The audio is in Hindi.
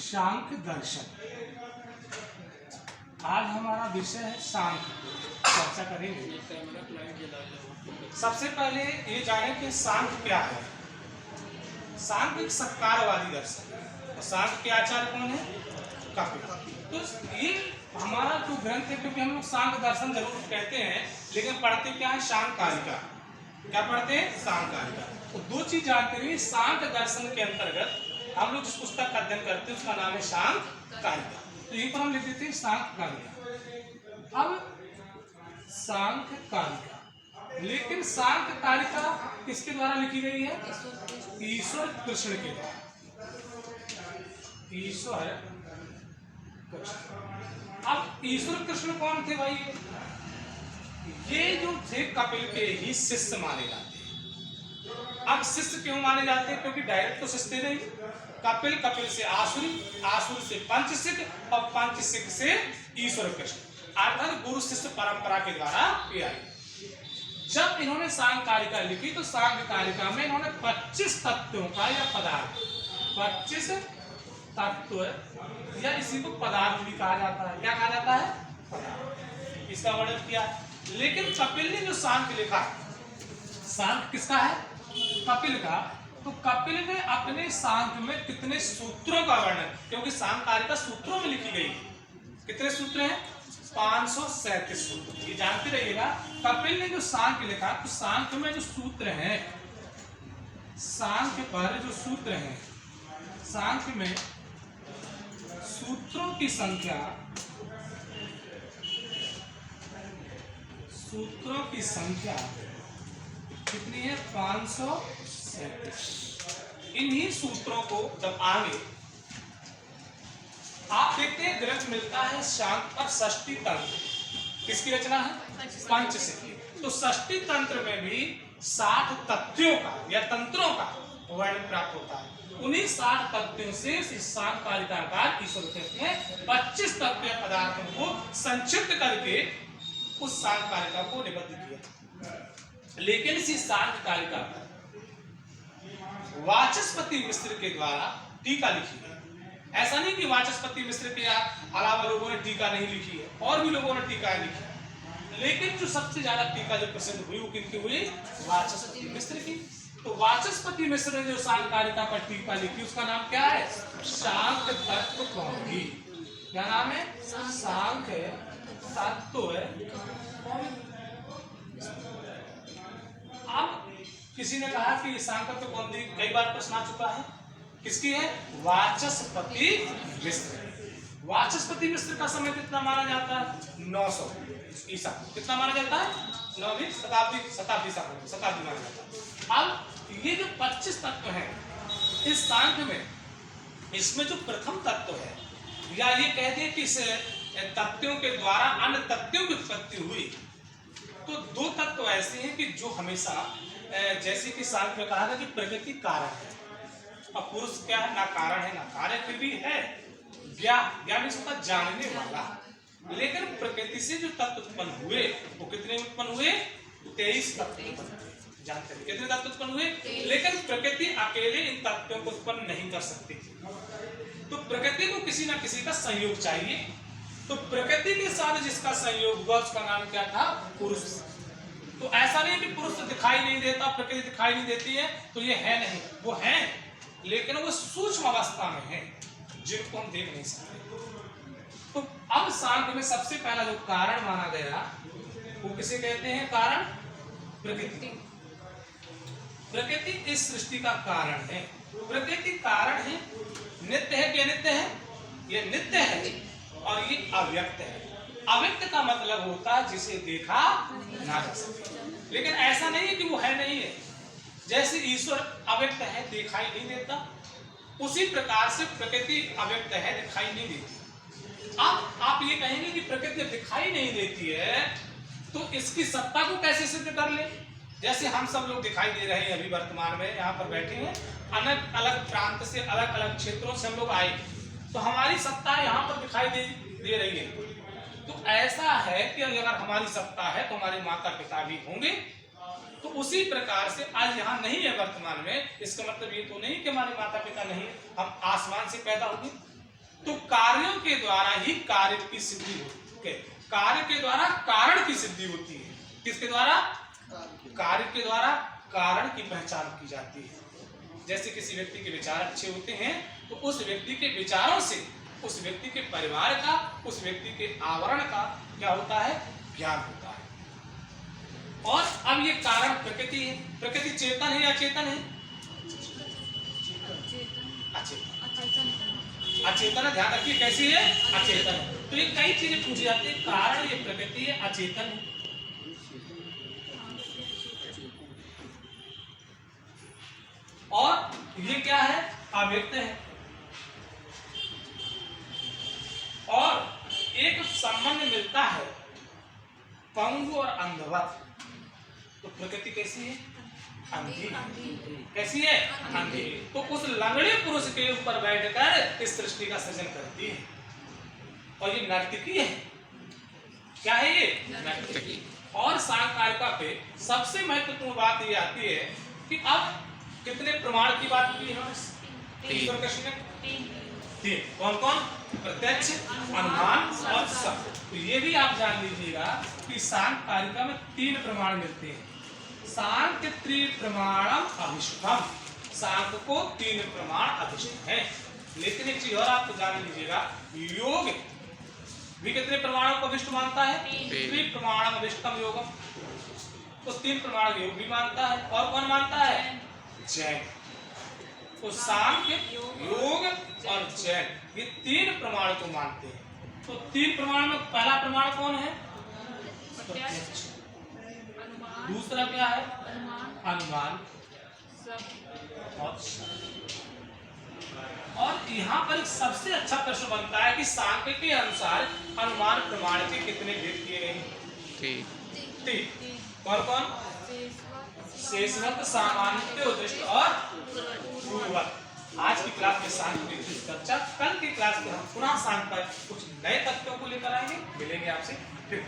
सांख्य दर्शन। आज हमारा विषय है सांख्य, चर्चा करेंगे। सबसे पहले ये जाने कि सांख्य क्या है। सांख्य एक सत्कारवादी दर्शन है और सांख्य के आचार्य कौन है? कपिल। तो ये हमारा जो ग्रंथ है, क्योंकि हम लोग सांख्य दर्शन जरूर कहते हैं लेकिन पढ़ते क्या है? सांख्यकारिका। क्या पढ़ते हैं? सांख्यकारिका। तो दो चीज जानते रहिए, सांख्य दर्शन के अंतर्गत हम लोग जिस पुस्तक का अध्ययन करते हैं उसका नाम है सांख्यकारिका। तो यहीं पर हम लिख देते हैं सांख्यकारिका। अब सांख्यकारिका, लेकिन सांख्यकारिका किसके द्वारा लिखी गई है? ईश्वर कृष्ण के द्वारा। ईश्वर कृष्ण। अब ईश्वर कृष्ण कौन थे भाई? ये जो थे कपिल के ही शिष्य माने जाते हैं। अब शिष्य क्यों माने जाते हैं? क्योंकि डायरेक्ट तो शिष्य नहीं। कपिल, कपिल से आसुरी, आसुर से पंचशिख और पंचशिख से ईश्वर कृष्ण, अर्थात गुरु शिष्य परंपरा के द्वारा ये आई। जब इन्होंने सांख्यकारिका लिखी तो सांख्यकारिका में इन्होंने 25 तत्वों का या पदार्थ, 25 तत्व या इसी को पदार्थ भी कहा जाता है। क्या कहा जाता है? पदार्थ। इसका वर्णन किया। लेकिन कपिल ने जो सांख्य लिखा, सांख्य किसका है? कपिल का। तो कपिल ने अपने सांख्य में कितने सूत्रों का वर्णन, क्योंकि सांख्यकारिका सूत्रों में लिखी गई। कितने सूत्र हैं? 537 सूत्र। ये जानते रहिएगा। कपिल ने जो सांख्य लिखा तो सांख्य में जो सूत्र हैं, सांख्य पर जो सूत्र हैं, सांख्य में सूत्रों की संख्या, सूत्रों की संख्या कितनी है? 537। इन्हीं सूत्रों को जब आगे आप देखते हैं ग्रंथ मिलता है सांख्य पर षष्ठी तंत्र। किसकी रचना है? पंचशिख। तो षष्ठी तंत्र में भी 60 तथ्यों का या तंत्रों का वर्णन प्राप्त होता है। उन्हीं 60 तथ्यों से इस सांख्यकारिका ईश्वर कहते हैं 25 तत्व पदार्थों को संक्षिप्त करके उस सांख्यकारिका को निबद्ध किया। लेकिन इसी सांख्यकारिका पर वाचस्पति मिश्र के द्वारा टीका लिखी गई। ऐसा नहीं कि वाचस्पति मिश्र के अलावा लोगों ने टीका नहीं लिखी है, और भी लोगों ने टीका लिखी है। लेकिन जो सबसे ज्यादा टीका जो प्रसिद्ध हुई वो किनकी हुई? वाचस्पति मिश्र की। तो वाचस्पति मिश्र ने जो सांख्यकारिका पर टीका लिखी उसका नाम क्या है? सांख्य तत्व कौमुदी। क्या नाम है? सांख्य तत्व। अब किसी ने कहा कि सांख्य तत्व कौमुदी कई बार प्रश्न आ चुका है। किसकी है? वाचस्पति मिश्र। वाचस्पति मिश्र का समय कितना माना जाता है? 900 ईसा। कितना माना जाता है? 9वीं शताब्दी माना जाता है। अब ये जो 25 तत्व हैं इस सांख्य में, इसमें जो प्रथम तत्व है, या ये कहते हैं कि इस तत्वों के द्वारा अन्य तत्वों की उत्पत्ति हुई। तो दो तत्व ऐसे हैं कि जो हमेशा, जैसे कि सांख्य में कहा था कि प्रकृति कारण है और पुरुष क्या है? ना कारण है ना कार्य, फिर भी है ज्ञान इसका जानने वाला। लेकिन प्रकृति से जो तत्व उत्पन्न हुए वो कितने उत्पन्न हुए? 23 तत्व उत्पन्न हुए। जानते हैं कितने तत्व उत्पन्न हुए? लेकिन प्रकृति अकेले इन तत्वों को उत्पन्न नहीं कर सकती। तो प्रकृति को किसी ना किसी का संयोग चाहिए। तो प्रकृति के साथ जिसका संयोग हुआ उसका नाम क्या था? पुरुष। तो ऐसा नहीं कि पुरुष दिखाई नहीं देता, प्रकृति दिखाई नहीं देती है तो ये है नहीं, वो है, लेकिन वो सूक्ष्म अवस्था में है जिनको हम देख नहीं सकते। तो अब सांख्य में सबसे पहला जो कारण माना गया वो किसे कहते हैं? कारण। प्रकृति। प्रकृति इस सृष्टि का कारण है। प्रकृति कारण है। नित्य है कि अनित्य है? ये नित्य है और ये अव्यक्त है। अव्यक्त का मतलब होता है जिसे देखा ना जा सके। लेकिन ऐसा नहीं है कि वो है नहीं है। जैसे ईश्वर अव्यक्त है, दिखाई नहीं देता, उसी प्रकार से प्रकृति अव्यक्त है, दिखाई नहीं देती। अब आप ये कहेंगे कि प्रकृति दिखाई नहीं देती है तो इसकी सत्ता को कैसे सिद्ध कर ले? जैसे हम सब लोग दिखाई दे रहे हैं अभी वर्तमान में यहाँ पर बैठे हैं, अलग अलग प्रांत से, अलग अलग क्षेत्रों से हम लोग आए, तो हमारी सत्ता यहाँ पर दिखाई दे रही है। तो ऐसा है कि अगर हमारी सत्ता है तो हमारे माता पिता भी होंगे। तो उसी प्रकार से आज यहाँ नहीं है वर्तमान में, इसका मतलब ये तो नहीं कि हमारे माता पिता नहीं, हम आसमान से पैदा होंगे, तो कार्यों के द्वारा ही कार्य की सिद्धि होती है। कार्य के द्वारा कारण की सिद्धि होती है। किसके द्वारा? कार्य के द्वारा कारण की पहचान की जाती है। जैसे किसी व्यक्ति के विचार अच्छे होते हैं तो उस व्यक्ति के विचारों से उस व्यक्ति के परिवार का, उस व्यक्ति के आवरण का क्या होता है? ज्ञान होता है। और अब ये कारण प्रकृति है। प्रकृति चेतन है या अचेतन है? अचेतन है। ध्यान रखिए कैसी है? अचेतन है। तो ये कई चीजें पूछी जाती है। कारण ये प्रकृति है, अचेतन है। और ये क्या है? अव्यक्त है। और एक संबंध मिलता है पंगु और अंधवत। तो प्रकृति कैसी है? अंधी। कैसी है? अंधी। तो उस लंगड़े पुरुष के ऊपर बैठकर इस सृष्टि का सृजन करती है। और ये नर्तकी है। क्या है ये? नर्तकी। और सांकारिका पे सबसे महत्वपूर्ण बात ये आती है कि अब कितने प्रमाण की बात की है? तीन। कौन कौन? प्रत्यक्ष, अनुमान और शब्द। तो ये भी आप जान लीजिएगा कि सांकारिका में 3 प्रमाण मिलते हैं। सांख्य त्रिप्रमाणम अभिष्टम। सांख्य को 3 प्रमाण अभिष्ट है। लेकिन एक चीज और आपको जान लीजिएगा, योग भी कितने प्रमाणों को अभिष्ट मानता है? 3 प्रमाणम अभिष्टम योगम। तो 3 प्रमाण योग भी मानता है। और कौन मानता है? जैन। तो सांख्य, योग और जैन ये 3 प्रमाण को मानते हैं। तो 3 प्रमाण में पहला प्रमाण कौन है? प्रत्यक्ष। दूसरा क्या है? अनुमान। और यहाँ पर सबसे अच्छा प्रश्न बनता है कि सांख्य के अनुसार अनुमान प्रमाण के कितने भेद किए गए? 3। कौन कौन? शेषवत, सामान्य, उद्दिष्ट और पूर्ववत। आज की क्लास में सांख्य की चर्चा, कल की क्लास में हम पुनः सांख्य पर कुछ नए तथ्यों को लेकर आएंगे। मिलेंगे आपसे फिर।